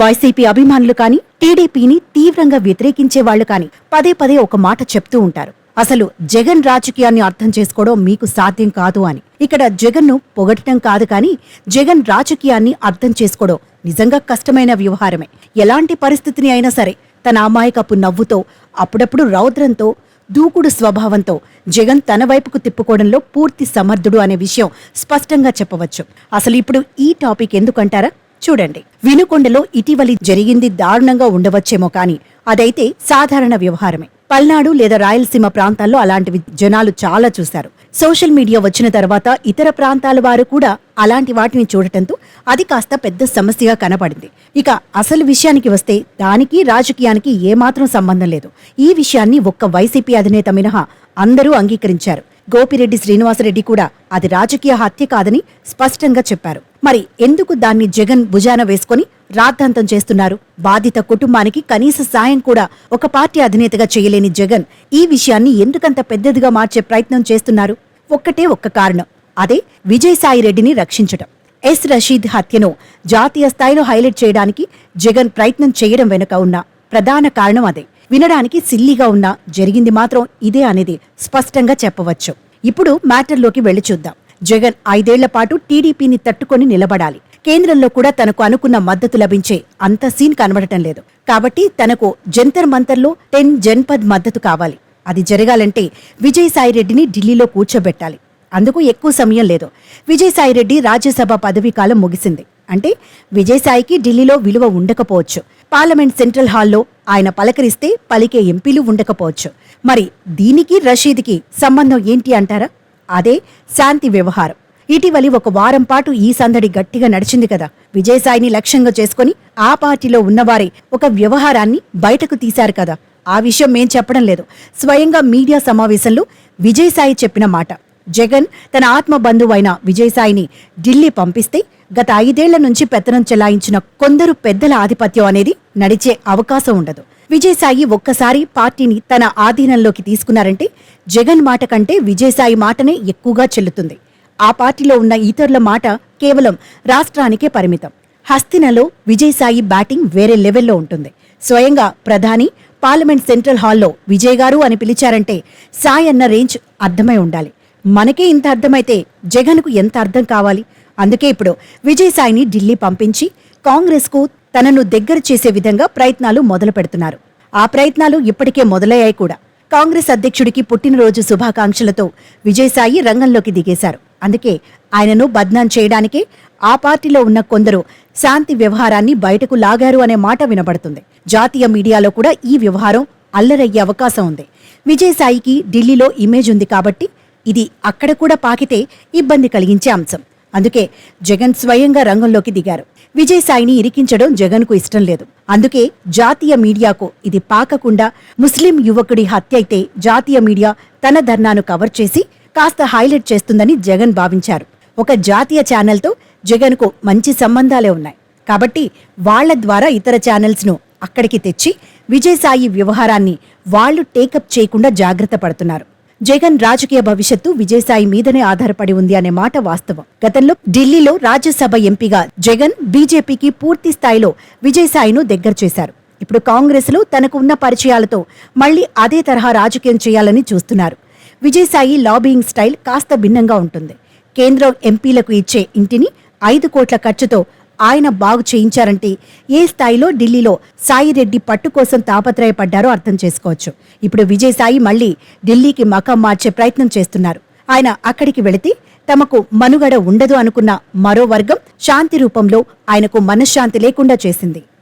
YCP అభిమానులు కాని టీడీపీని తీవ్రంగా వ్యతిరేకించే వాళ్లు కాని పదే పదే ఒక మాట చెప్తూ ఉంటారు. అసలు జగన్ రాజకీయాన్ని అర్థం చేసుకోవడం మీకు సాధ్యం కాదు అని. ఇక్కడ జగన్ను పొగడటం కాదు కాని జగన్ రాజకీయాన్ని అర్థం చేసుకోవడం నిజంగా కష్టమైన వ్యవహారమే. ఎలాంటి పరిస్థితిని అయినా సరే తన అమాయకపు నవ్వుతో, అప్పుడప్పుడు రౌద్రంతో, దూకుడు స్వభావంతో జగన్ తన వైపుకు తిప్పుకోవడంలో పూర్తి సమర్థుడు అనే విషయం స్పష్టంగా చెప్పవచ్చు. అసలు ఇప్పుడు ఈ టాపిక్ ఎందుకంటారా? చూడండి, వినుకొండలో ఇటీవలి జరిగింది దారుణంగా ఉండవచ్చేమో కానీ అదైతే సాధారణ వ్యవహారమే. పల్నాడు లేదా రాయలసీమ ప్రాంతాల్లో అలాంటివి జనాలు చాలా చూశారు. సోషల్ మీడియా వచ్చిన తర్వాత ఇతర ప్రాంతాల వారు కూడా అలాంటి వాటిని చూడటంతో అది కాస్త పెద్ద సమస్యగా కనపడింది. ఇక అసలు విషయానికి వస్తే దానికి రాజకీయానికి ఏమాత్రం సంబంధం లేదు. ఈ విషయాన్ని ఒక్క వైసీపీ అధినేత మినహా అందరూ అంగీకరించారు. గోపిరెడ్డి శ్రీనివాసరెడ్డి కూడా అది రాజకీయ హత్య కాదని స్పష్టంగా చెప్పారు. మరి ఎందుకు దాన్ని జగన్ భుజాన వేసుకుని రాద్ధాంతం చేస్తున్నారు? బాధిత కుటుంబానికి కనీస సాయం కూడా ఒక పార్టీ అధినేతగా చేయలేని జగన్ ఈ విషయాన్ని ఎందుకంత పెద్దదిగా మార్చే ప్రయత్నం చేస్తున్నారు? ఒక్కటే ఒక్క కారణం, అదే విజయసాయిరెడ్డిని రక్షించటం. ఎస్ రషీద్ హత్యను జాతీయ స్థాయిలో హైలైట్ చేయడానికి జగన్ ప్రయత్నం చేయడం వెనుక ఉన్న ప్రధాన కారణం అదే. వినడానికి సిల్లీగా ఉన్నా జరిగింది మాత్రం ఇదే అనేది స్పష్టంగా చెప్పవచ్చు. ఇప్పుడు మ్యాటర్లోకి వెళ్లి చూద్దాం. జగన్ 5 ఏళ్ల పాటు టీడీపీని తట్టుకొని నిలబడాలి. కేంద్రంలో కూడా తనకు అనుకున్న మద్దతు లభించే అంత సీన్ కనబడటం లేదు. కాబట్టి తనకు జంతర్ మంతర్లో 10 జన్పద్ మద్దతు కావాలి. అది జరగాలంటే విజయసాయిరెడ్డిని ఢిల్లీలో కూర్చోబెట్టాలి. అందుకు ఎక్కువ సమయం లేదు. విజయసాయిరెడ్డి రాజ్యసభ పదవీ కాలం ముగిసింది. అంటే విజయసాయికి ఢిల్లీలో విలువ ఉండకపోవచ్చు. పార్లమెంట్ సెంట్రల్ హాల్లో ఆయన పలకరిస్తే పలికే ఎంపీలు ఉండకపోవచ్చు. మరి దీనికి రషీద్కి సంబంధం ఏంటి అంటారా? అదే శాంతి వ్యవహారం. ఇటీవలి ఒక వారం పాటు ఈ సందడి గట్టిగా నడిచింది కదా. విజయసాయిని లక్ష్యంగా చేసుకుని ఆ పార్టీలో ఉన్నవారే ఒక వ్యవహారాన్ని బయటకు తీశారు కదా. ఆ విషయం మేం చెప్పడం లేదు, స్వయంగా మీడియా సమావేశంలో విజయసాయి చెప్పిన మాట. జగన్ తన ఆత్మ బంధువైన విజయసాయిని ఢిల్లీ పంపిస్తే గత 5 ఏళ్ల నుంచి పెత్తనం చెలాయించిన కొందరు పెద్దల ఆధిపత్యం అనేది నడిచే అవకాశం ఉండదు. విజయసాయి ఒక్కసారి పార్టీని తన ఆధీనంలోకి తీసుకున్నారంటే జగన్ మాట కంటే విజయసాయి మాటనే ఎక్కువగా చెల్లుతుంది. ఆ పార్టీలో ఉన్న ఇతరుల మాట కేవలం రాష్ట్రానికే పరిమితం. హస్తినలో విజయసాయి బ్యాటింగ్ వేరే లెవెల్లో ఉంటుంది. స్వయంగా ప్రధాని పార్లమెంట్ సెంట్రల్ హాల్లో విజయ్ గారు అని పిలిచారంటే సాయి అన్న రేంజ్ అర్థమై ఉండాలి. మనకే ఇంత అర్థమైతే జగన్కు ఎంత అర్థం కావాలి? అందుకే ఇప్పుడు విజయసాయిని ఢిల్లీ పంపించి కాంగ్రెస్కు తనను దగ్గర చేసే విధంగా ప్రయత్నాలు మొదలు పెడుతున్నారు. ఆ ప్రయత్నాలు ఇప్పటికే మొదలయ్యాయి కూడా. కాంగ్రెస్ అధ్యక్షుడికి పుట్టినరోజు శుభాకాంక్షలతో విజయసాయి రంగంలోకి దిగేశారు. అందుకే ఆయనను బద్నాం చేయడానికే ఆ పార్టీలో ఉన్న కొందరు శాంతి వ్యవహారాన్ని బయటకు లాగారు అనే మాట వినబడుతుంది. జాతీయ మీడియాలో కూడా ఈ వ్యవహారం అల్లరయ్యే అవకాశం ఉంది. విజయసాయికి ఢిల్లీలో ఇమేజ్ ఉంది కాబట్టి ఇది అక్కడ కూడా పాకితే ఇబ్బంది కలిగించే అంశం. అందుకే జగన్ స్వయంగా రంగంలోకి దిగారు. విజయసాయిని ఇరికించడం జగన్కు ఇష్టం లేదు. అందుకే జాతీయ మీడియాకు ఇది పాకకుండా ముస్లిం యువకుడి హత్య అయితే జాతీయ మీడియా తన ధర్నాను కవర్ చేసి కాస్త హైలైట్ చేస్తుందని జగన్ భావించారు. ఒక జాతీయ ఛానల్తో జగన్కు మంచి సంబంధాలే ఉన్నాయి కాబట్టి వాళ్ల ద్వారా ఇతర ఛానల్స్ను అక్కడికి తెచ్చి విజయసాయి వ్యవహారాన్ని వాళ్లు టేకప్ చేయకుండా జాగ్రత్త పడుతున్నారు. జగన్ రాజకీయ భవిష్యత్తు విజయసాయి మీదనే ఆధారపడి ఉంది అనే మాట వాస్తవం. గతంలో ఢిల్లీలో రాజ్యసభ ఎంపీగా జగన్ బీజేపీకి పూర్తి స్థాయిలో విజయసాయిను దగ్గర చేశారు. ఇప్పుడు కాంగ్రెస్లో తనకు ఉన్న పరిచయాలతో మళ్లీ అదే తరహా రాజకీయం చేయాలని చూస్తున్నారు. విజయసాయి లాబియింగ్ స్టైల్ కాస్త భిన్నంగా ఉంటుంది. కేంద్రం ఎంపీలకు ఇచ్చే ఇంటిని 5 కోట్ల ఖర్చుతో ఆయన బాగు చేయించారంటే ఏ స్థాయిలో ఢిల్లీలో సాయిరెడ్డి పట్టు కోసం తాపత్రయపడ్డారో అర్థం చేసుకోవచ్చు. ఇప్పుడు విజయసాయి మళ్లీ ఢిల్లీకి మకాం మార్చే ప్రయత్నం చేస్తున్నారు. ఆయన అక్కడికి వెళితే తమకు మనుగడ ఉండదు అనుకున్న మరో వర్గం శాంతి రూపంలో ఆయనకు మనశ్శాంతి లేకుండా చేసింది.